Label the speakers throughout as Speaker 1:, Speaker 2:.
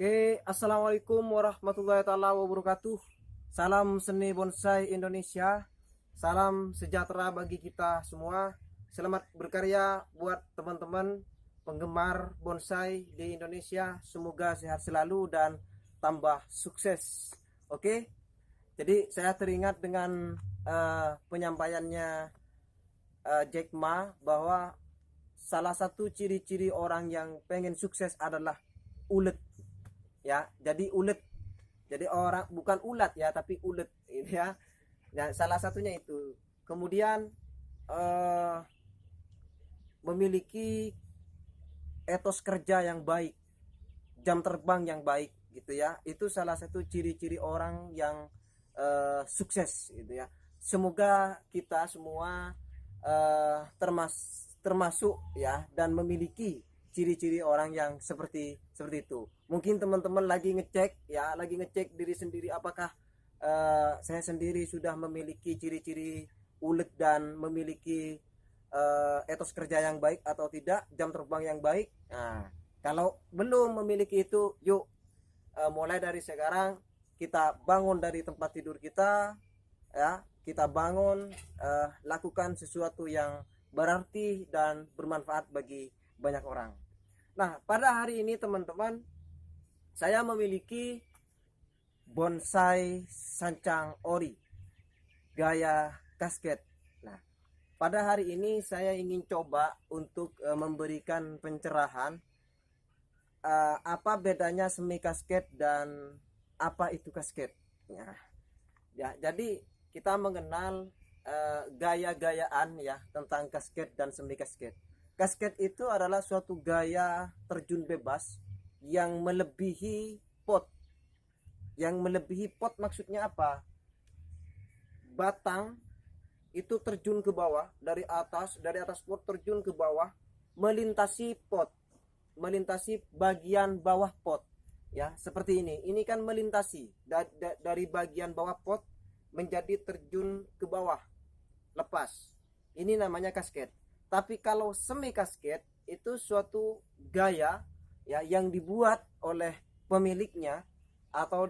Speaker 1: Oke, assalamualaikum warahmatullahi taala wabarakatuh. Salam seni bonsai Indonesia. Salam sejahtera bagi kita semua. Selamat berkarya buat teman-teman penggemar bonsai di Indonesia. Semoga sehat selalu dan tambah sukses. Oke, jadi saya teringat dengan penyampaiannya Jack Ma bahwa salah satu ciri-ciri orang yang pengen sukses adalah ulet, ya. Jadi ulet, jadi orang bukan ulat ya, tapi ulet ini ya. Nah, salah satunya itu. Kemudian eh, memiliki etos kerja yang baik, jam terbang yang baik gitu ya. Itu salah satu ciri-ciri orang yang sukses gitu ya. Semoga kita semua termasuk ya, dan memiliki ciri-ciri orang yang seperti itu. Mungkin teman-teman lagi ngecek ya, lagi ngecek diri sendiri, apakah saya sendiri sudah memiliki ciri-ciri ulet dan memiliki etos kerja yang baik atau tidak, jam terbang yang baik. Nah, kalau belum memiliki itu, yuk mulai dari sekarang kita bangun dari tempat tidur kita, ya. Kita bangun, lakukan sesuatu yang berarti dan bermanfaat bagi banyak orang. Nah, pada hari ini teman-teman, saya memiliki bonsai sancang ori gaya kasket. Nah, pada hari ini saya ingin coba untuk memberikan pencerahan apa bedanya semi kasket dan apa itu kasket. Ya, jadi kita mengenal gaya-gayaan ya tentang kasket dan semi kasket. Kasket itu adalah suatu gaya terjun bebas yang melebihi pot. Yang melebihi pot maksudnya apa? Batang itu terjun ke bawah, dari atas pot terjun ke bawah, melintasi pot, melintasi bagian bawah pot. Ya, seperti ini kan melintasi dari bagian bawah pot menjadi terjun ke bawah, lepas. Ini namanya kasket. Tapi kalau semi kasket itu suatu gaya ya yang dibuat oleh pemiliknya, atau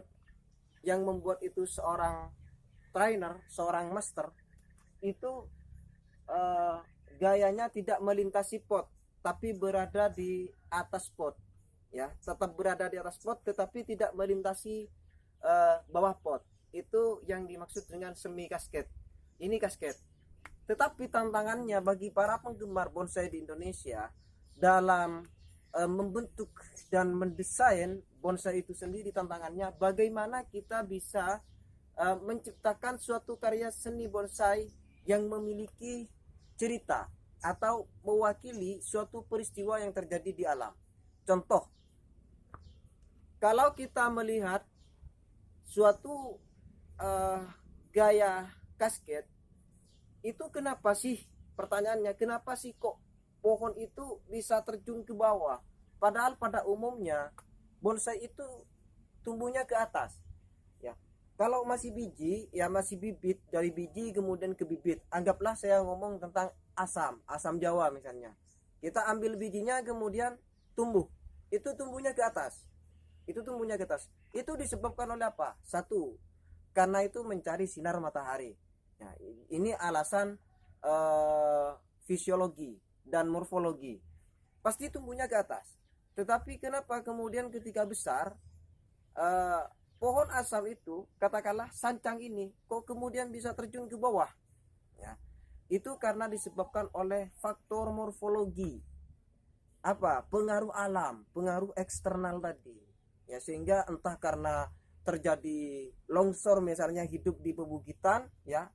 Speaker 1: yang membuat itu seorang trainer, seorang master. Itu eh, gayanya tidak melintasi pot, tapi berada di atas pot, ya. Tetap berada di atas pot tetapi tidak melintasi bawah pot. Itu yang dimaksud dengan semi kasket. Ini kasket. Tetapi tantangannya bagi para penggemar bonsai di Indonesia dalam membentuk dan mendesain bonsai itu sendiri, tantangannya bagaimana kita bisa menciptakan suatu karya seni bonsai yang memiliki cerita atau mewakili suatu peristiwa yang terjadi di alam. Contoh, kalau kita melihat suatu gaya kasket, itu kenapa sih, pertanyaannya, kenapa sih kok pohon itu bisa terjun ke bawah, padahal pada umumnya bonsai itu tumbuhnya ke atas, ya. Kalau masih biji, ya masih bibit, dari biji kemudian ke bibit. Anggaplah saya ngomong tentang asam Jawa misalnya, kita ambil bijinya kemudian tumbuh, itu tumbuhnya ke atas, itu disebabkan oleh apa? Satu, karena itu mencari sinar matahari. Nah, ini alasan fisiologi dan morfologi. Pasti tumbuhnya ke atas. Tetapi kenapa kemudian ketika besar pohon asam itu, katakanlah sancang ini, kok kemudian bisa terjun ke bawah? Ya, itu karena disebabkan oleh faktor morfologi. Apa? Pengaruh alam, pengaruh eksternal tadi. Ya, sehingga entah karena terjadi longsor misalnya, hidup di pebukitan ya,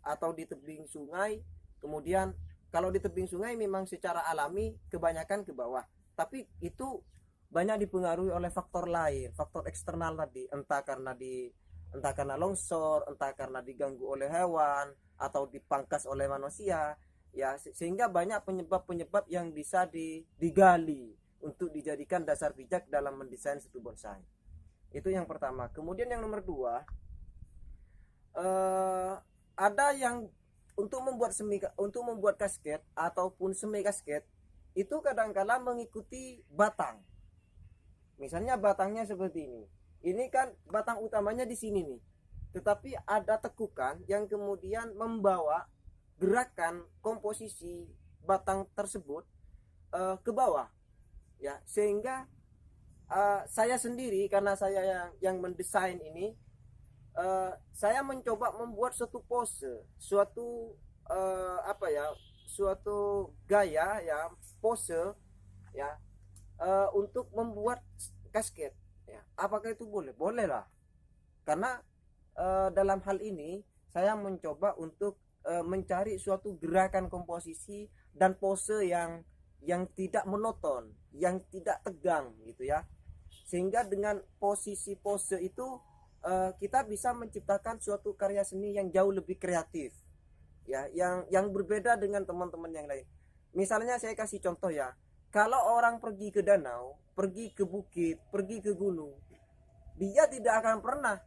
Speaker 1: atau di tebing sungai. Kemudian kalau di tebing sungai memang secara alami kebanyakan ke bawah, tapi itu banyak dipengaruhi oleh faktor lain, faktor eksternal tadi, entah karena longsor, entah karena diganggu oleh hewan atau dipangkas oleh manusia, ya. Sehingga banyak penyebab-penyebab yang bisa digali untuk dijadikan dasar bijak dalam mendesain satu bonsai. Itu yang pertama. Kemudian yang nomor dua, ada yang untuk membuat kasket ataupun semi kasket itu kadang-kala mengikuti batang. Misalnya batangnya seperti ini. Ini kan batang utamanya di sini nih. Tetapi ada tekukan yang kemudian membawa gerakan komposisi batang tersebut ke bawah, ya, sehingga saya sendiri, karena saya yang mendesain ini, saya mencoba membuat suatu pose, suatu apa ya, suatu gaya ya, pose ya, untuk membuat kasket ya. Apakah itu boleh? Boleh lah, karena dalam hal ini saya mencoba untuk mencari suatu gerakan komposisi dan pose yang tidak monoton, yang tidak tegang gitu ya, sehingga dengan posisi pose itu kita bisa menciptakan suatu karya seni yang jauh lebih kreatif ya, yang berbeda dengan teman-teman yang lain. Misalnya saya kasih contoh ya, kalau orang pergi ke danau, pergi ke bukit, pergi ke gunung, dia tidak akan pernah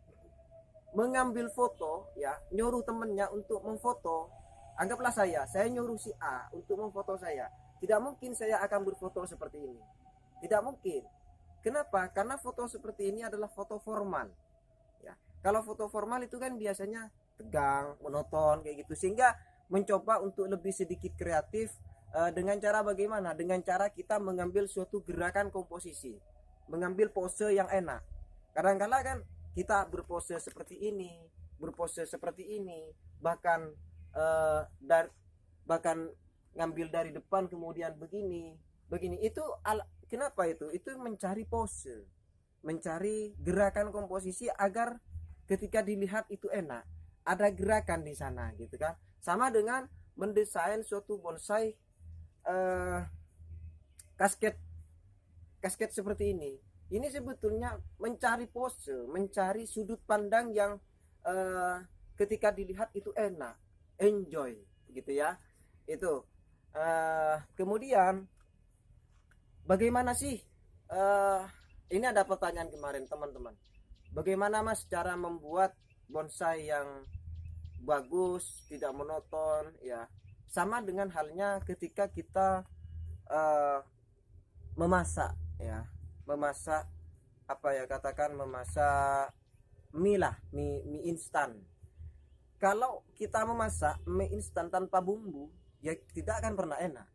Speaker 1: mengambil foto ya, nyuruh temennya untuk memfoto. Anggaplah saya nyuruh si A untuk memfoto saya, tidak mungkin saya akan berfoto seperti ini, tidak mungkin. Kenapa? Karena foto seperti ini adalah foto formal ya. Kalau foto formal itu kan biasanya tegang, monoton kayak gitu, sehingga mencoba untuk lebih sedikit kreatif dengan cara bagaimana? Dengan cara kita mengambil suatu gerakan komposisi, mengambil pose yang enak. Kadang-kala kan kita berpose seperti ini, berpose seperti ini, bahkan bahkan ngambil dari depan kemudian begini, begini. Itu kenapa itu? Itu mencari pose, mencari gerakan komposisi agar ketika dilihat itu enak, ada gerakan di sana gitu kan. Sama dengan mendesain suatu bonsai kasket seperti ini. Ini sebetulnya mencari pose, mencari sudut pandang yang ketika dilihat itu enak, enjoy gitu ya. Itu kemudian bagaimana sih, ini ada pertanyaan kemarin teman-teman, bagaimana Mas cara membuat bonsai yang bagus, tidak monoton ya. Sama dengan halnya ketika kita memasak ya, memasak apa ya, katakan memasak mie lah, mie instan. Kalau kita memasak mie instan tanpa bumbu ya tidak akan pernah enak.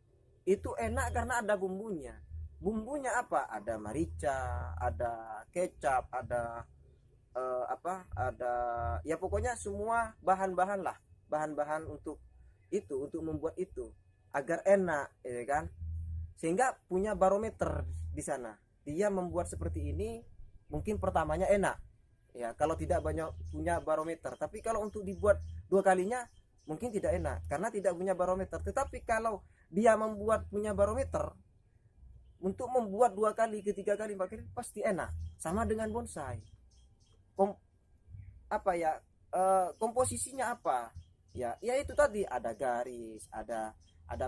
Speaker 1: Itu enak karena ada bumbunya. Bumbunya apa? Ada merica, ada kecap, ada ada ya, pokoknya semua bahan-bahan lah, bahan-bahan untuk itu, untuk membuat itu agar enak ya kan. Sehingga punya barometer di sana. Dia membuat seperti ini mungkin pertamanya enak ya, kalau tidak banyak punya barometer. Tapi kalau untuk dibuat dua kalinya mungkin tidak enak karena tidak punya barometer. Tetapi kalau dia membuat punya barometer, untuk membuat dua kali, ketiga kali, empat kali pasti enak. Sama dengan bonsai. Komposisinya apa ya, itu tadi ada garis, ada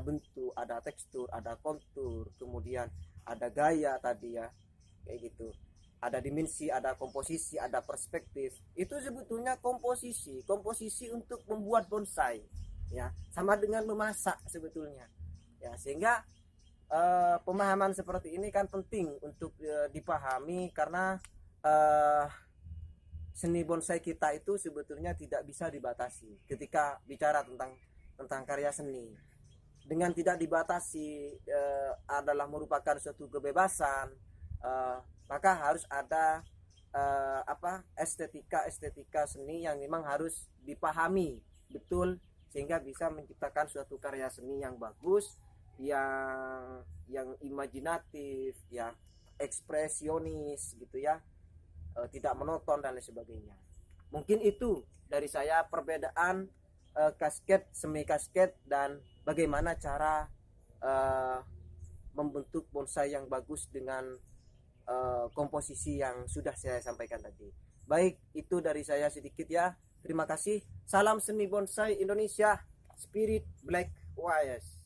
Speaker 1: bentuk, ada tekstur, ada kontur, kemudian ada gaya tadi ya, kayak gitu, ada dimensi, ada komposisi, ada perspektif. Itu sebetulnya komposisi untuk membuat bonsai ya, sama dengan memasak sebetulnya ya. Sehingga pemahaman seperti ini kan penting untuk dipahami, karena seni bonsai kita itu sebetulnya tidak bisa dibatasi ketika bicara tentang karya seni. Dengan tidak dibatasi adalah merupakan suatu kebebasan, maka harus ada estetika seni yang memang harus dipahami betul, sehingga bisa menciptakan suatu karya seni yang bagus, yang imajinatif ya, ekspresionis gitu ya, tidak monoton dan lain sebagainya. Mungkin itu dari saya perbedaan kasket, semi kasket, dan bagaimana cara membentuk bonsai yang bagus dengan komposisi yang sudah saya sampaikan tadi. Baik, itu dari saya sedikit ya. Terima kasih. Salam seni bonsai Indonesia, Spirit Black Wires.